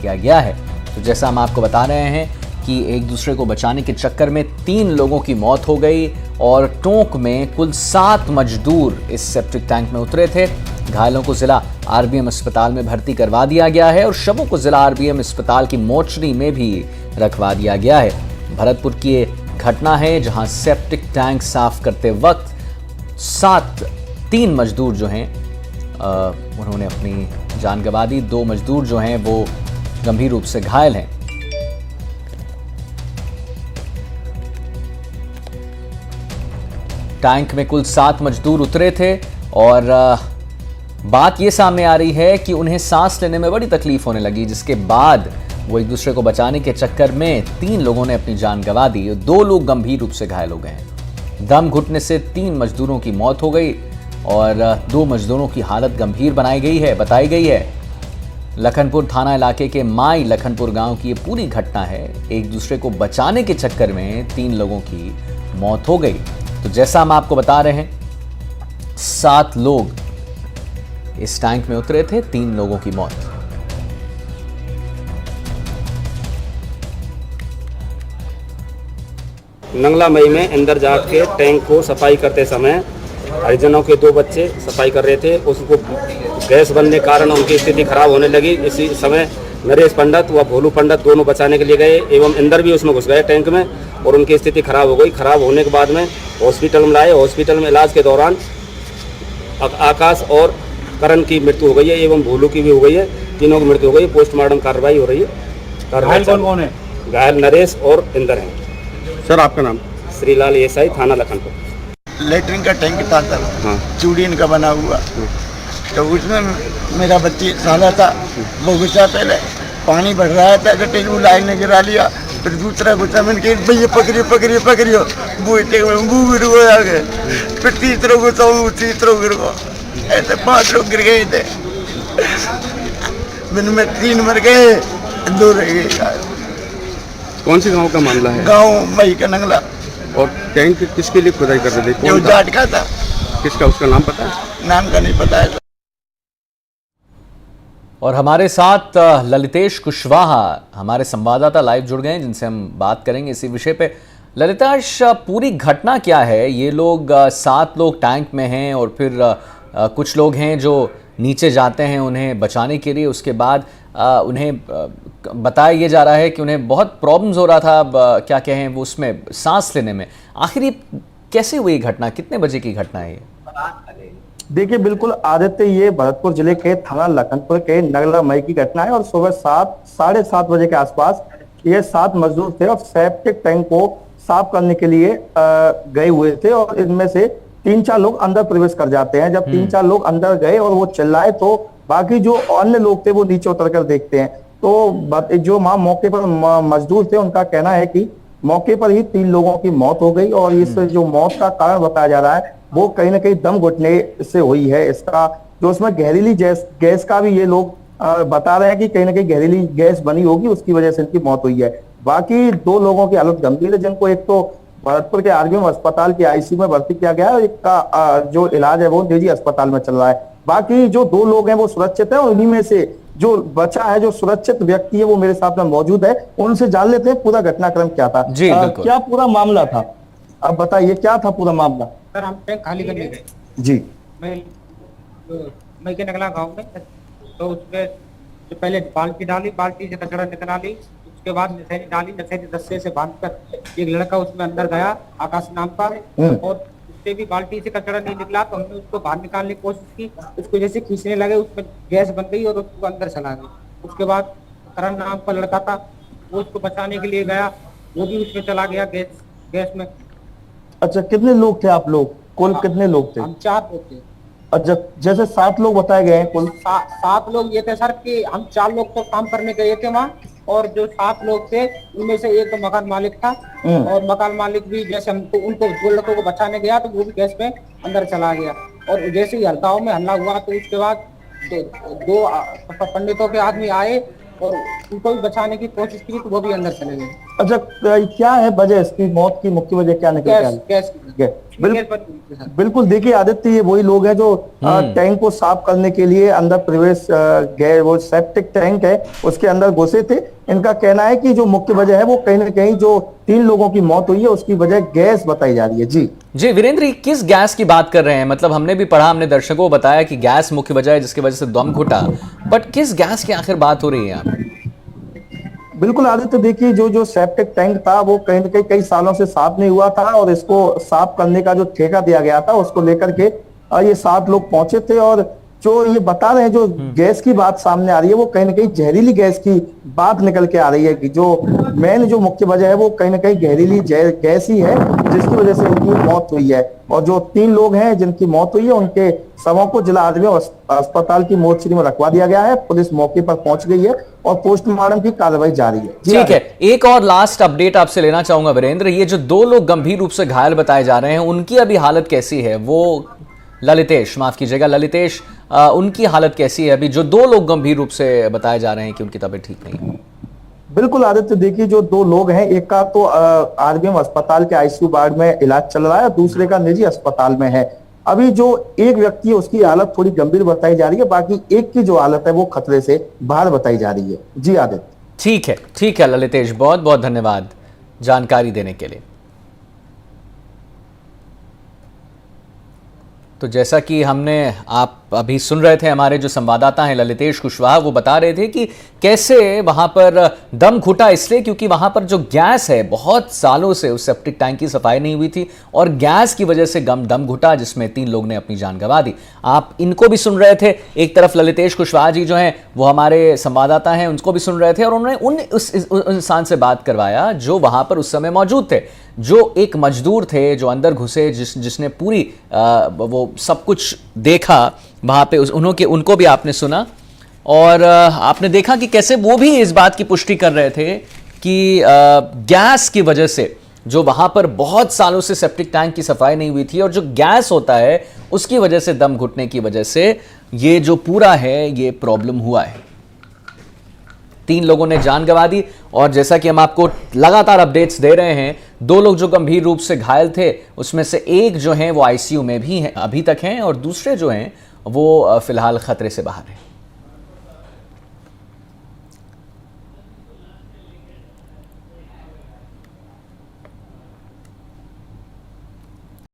किया गया है। तो जैसा हम आपको बता रहे हैं कि एक दूसरे को बचाने के चक्कर में 3 लोगों की मौत हो गई और टोंक में कुल 7 मजदूर इस सेप्टिक टैंक में उतरे थे। घायलों को जिला आरबीएम अस्पताल में भर्ती करवा दिया गया है और शवों को जिला आरबीएम अस्पताल की मोर्चरी में भी रखवा दिया गया है। भरतपुर की ये घटना है जहां सेप्टिक टैंक साफ करते वक्त 3 मजदूर जो हैं उन्होंने अपनी जान गंवा दी। 2 मजदूर जो हैं वो गंभीर रूप से घायल हैं। टैंक में कुल 7 मजदूर उतरे थे और बात ये सामने आ रही है कि उन्हें सांस लेने में बड़ी तकलीफ होने लगी, जिसके बाद वो एक दूसरे को बचाने के चक्कर में 3 लोगों ने अपनी जान गंवा दी। 2 लोग गंभीर रूप से घायल हो गए हैं। दम घुटने से 3 मजदूरों की मौत हो गई और 2 मजदूरों की हालत गंभीर बताई गई है। लखनपुर थाना इलाके के माई लखनपुर गांव की ये पूरी घटना है। एक दूसरे को बचाने के चक्कर में 3 लोगों की मौत हो गई। तो जैसा हम आपको बता रहे हैं, 7 लोग इस टैंक में उतरे थे, 3 लोगों की मौत। नंगला मई में अंदर जाके टैंक को सफाई करते समय हरिजनों के 2 बच्चे सफाई कर रहे थे। उसको गैस बनने के कारण उनकी स्थिति खराब होने लगी। इसी समय नरेश पंडित व भोलू पंडित दोनों बचाने के लिए गए एवं अंदर भी उसमें घुस गए टैंक में और उनकी स्थिति खराब हो गई। खराब होने के बाद में हॉस्पिटल में लाए। हॉस्पिटल में इलाज के दौरान आकाश और करण की मृत्यु हो गई है एवं भोलू की भी हो गई है। तीनों की मृत्यु हो गई। पोस्टमार्टम कार्रवाई हो रही है। घायल कौन है? घायल नरेश और इंदर हैं। सर आपका नाम? श्रीलाल एसआई थाना लखनपुर। लेटरिन का टैंक था तब, चूड़ीन का बना हुआ, तो उसमें मेरा बच्ची साला था, वो गुस्सा पहले पानी भर रहा था तो टेबू लाइन ने गिरा लिया। फिर दूसरा गुस्सा मैंने कहा भैया पकड़ियो वो आ गए। फिर तीसरा गुस्सा गिर गया। ऐसे 5 लोग गिर गए थे। में 3 मर गए, 2 रह गए। कौन से गांव का मामला है? गाँव मई का नंगला। और टैंक किसके लिए खुदाई कर रहे थे? जो जाट का था। किसका? उसका नाम पता है? नाम का नहीं पता है। और हमारे साथ ललितेश कुशवाहा हमारे संवाददाता लाइव जुड़ गए हैं, जिनसे हम बात करेंगे इसी विषय पे। ललितेश, पूरी घटना क्या है? ये लोग 7 लोग टैंक में हैं और फिर कुछ लोग हैं जो नीचे जाते हैं उन्हें बचाने के लिए। उसके बाद उन्हें बताया ये जा रहा है कि उन्हें बहुत प्रॉब्लम्स हो रहा था, क्या कहें वो, उसमें सांस लेने में। आखिर ये कैसे हुई घटना? कितने बजे की घटना है ये? देखिए, बिल्कुल आदित्य, ये भरतपुर जिले के थाना लखनपुर के नगला मई की घटना है और सुबह 7-7:30 बजे के आसपास ये 7 मजदूर थे और सेप्टिक टैंक को साफ करने के लिए गए हुए थे और इनमें से 3-4 लोग अंदर प्रवेश कर जाते हैं। जब 3-4 लोग अंदर गए और वो चिल्लाए तो बाकी जो अन्य लोग थे वो नीचे उतर कर देखते हैं। तो जो मौके पर मजदूर थे उनका कहना है कि मौके पर ही 3 लोगों की मौत हो गई और इस जो मौत का कारण बताया जा रहा है वो कहीं ना कहीं दम घुटने से हुई है। इसका जो उसमें जहरीली गैस का भी ये लोग बता रहे हैं कि कहीं ना कहीं जहरीली गैस बनी होगी, उसकी वजह से इनकी मौत हुई है। बाकी 2 लोगों की हालत गंभीर है, जिनको एक तो भरतपुर के आरबीएम अस्पताल के आईसीयू में भर्ती किया गया है और एक का जो इलाज है वो निजी अस्पताल में चल रहा है। बाकी जो 2 लोग हैं वो सुरक्षित है और उन्हीं में से जो बचा है, जो सुरक्षित व्यक्ति है, वो मेरे साथ में मौजूद है। उनसे जान लेते हैं पूरा घटनाक्रम क्या था। क्या पूरा मामला था, अब बताइए क्या था पूरा मामला? सर, हम टैंक खाली करने गए जी। मैं के नगला गांव में, तो उसमें जो पहले बाल्टी डाली, बाल्टी से कचरा निकला ली, उसके बाद नशेरी डाली, नशेरी दस्ते से बांधकर एक लड़का उसमें अंदर गया, आकाश नाम का, और उससे भी बाल्टी से कचरा नहीं निकला तो हमने उसको बाहर निकालने की कोशिश की। उसको जैसे खींचने लगे उसमें गैस बन गई और उसको अंदर चला गया। उसके बाद करण नाम का लड़का था, वो उसको बचाने के लिए गया, वो भी उसमें चला गया गैस में। अच्छा, कितने लोग थे आप लोग? कुल कितने लोग थे? हम 4 लोग थे। अच्छा, जैसे 7 लोग बताए गए हैं कुल? 7 लोग ये थे सर कि हम 4 लोग तो काम करने गए थे वहाँ, और जो 7 लोग थे उनमें से एक तो मकान मालिक था और मकान मालिक भी जैसे हमको उनको 2 लड़कों को बचाने गया तो वो भी गैस में अंदर चला गया। और जैसे ही हल्काओं में हल्ला हुआ तो उसके बाद 2 पंडितों के आदमी आए और उनको भी बचाने की कोशिश की तो वो भी अंदर चले गए। अच्छा, क्या है वजह इसकी मौत की, मुख्य वजह क्या निकल के आई? गैस बिल्कुल देखिए आदित्य, ये वही लोग हैं जो टैंक को साफ करने के लिए अंदर प्रवेश गए, वो सेप्टिक टैंक है उसके अंदर घुसे थे। इनका कहना है कि जो मुख्य वजह है वो कहीं ना कहीं जो 3 लोगों की मौत हुई है उसकी वजह गैस बताई जा रही है। जी वीरेंद्र, किस गैस की बात कर रहे हैं? मतलब हमने भी पढ़ा, हमने दर्शकों को बताया कि गैस मुख्य वजह है जिसकी वजह से दम घुटा, बट किस गैस की आखिर बात हो रही है यहाँ पे? बिल्कुल आदित्य, देखिए जो सेप्टिक टैंक था वो कहीं ना कई सालों से साफ नहीं हुआ था और इसको साफ करने का जो ठेका दिया गया था उसको लेकर के ये 7 लोग पहुंचे थे। और जो ये बता रहे हैं, जो गैस की बात सामने आ रही है वो कहीं ना कहीं जहरीली गैस की बात निकल के आ रही है कि जो मेन जो मुख्य वजह है वो कहीं ना कहीं जहरीली गैस ही है जिसकी वजह से उनकी मौत हुई है। और जो 3 लोग हैं जिनकी मौत हुई है उनके शवों को जिला आदमी अस्पताल की मोर्चरी में रखवा दिया गया है। पुलिस मौके पर पहुंच गई है और पोस्टमार्टम की कार्रवाई जारी है। ठीक है, एक और लास्ट अपडेट आपसे लेना चाहूंगा वीरेंद्र, ये जो 2 लोग गंभीर रूप से घायल बताए जा रहे हैं उनकी अभी हालत कैसी है? वो ललितेश, माफ कीजिएगा ललितेश, उनकी हालत कैसी है अभी, जो 2 लोग गंभीर रूप से बताए जा रहे हैं कि उनकी तबीयत ठीक नहीं है? बिल्कुल आदित्य, देखिए जो 2 लोग हैं, एक का तो आरबीएम अस्पताल के आईसीयू वार्ड में इलाज चल रहा है, दूसरे का निजी अस्पताल में है। अभी जो एक व्यक्ति है उसकी हालत थोड़ी गंभीर बताई जा रही है, बाकी एक की जो हालत है वो खतरे से बाहर बताई जा रही है। जी आदित्य। ठीक है ललितेश, बहुत बहुत धन्यवाद जानकारी देने के लिए। तो जैसा कि हमने, आप अभी सुन रहे थे, हमारे जो संवाददाता हैं ललितेश कुशवाहा, वो बता रहे थे कि कैसे वहां पर दम घुटा, इसलिए क्योंकि वहां पर जो गैस है बहुत सालों से उस सेप्टिक टैंक की सफाई नहीं हुई थी और गैस की वजह से दम घुटा जिसमें 3 लोग ने अपनी जान गंवा दी। आप इनको भी सुन रहे थे, एक तरफ ललितेश कुशवाहा जी जो हैं वो हमारे संवाददाता हैं, उनको भी सुन रहे थे और उन्होंने उस इंसान से बात करवाया जो वहां पर उस समय मौजूद थे, जो एक मजदूर थे जो अंदर घुसे, जिसने पूरी वो सब कुछ देखा वहां पे, उनको भी आपने सुना और आपने देखा कि कैसे वो भी इस बात की पुष्टि कर रहे थे कि गैस की वजह से, जो वहां पर बहुत सालों से सेप्टिक टैंक की सफाई नहीं हुई थी और जो गैस होता है उसकी वजह से, दम घुटने की वजह से ये जो पूरा है ये प्रॉब्लम हुआ है। 3 लोगों ने जान गंवा दी और जैसा कि हम आपको लगातार अपडेट्स दे रहे हैं, 2 लोग जो गंभीर रूप से घायल थे उसमें से एक जो हैं वो आईसीयू में भी हैं, अभी तक हैं, और दूसरे जो हैं वो फिलहाल खतरे से बाहर हैं।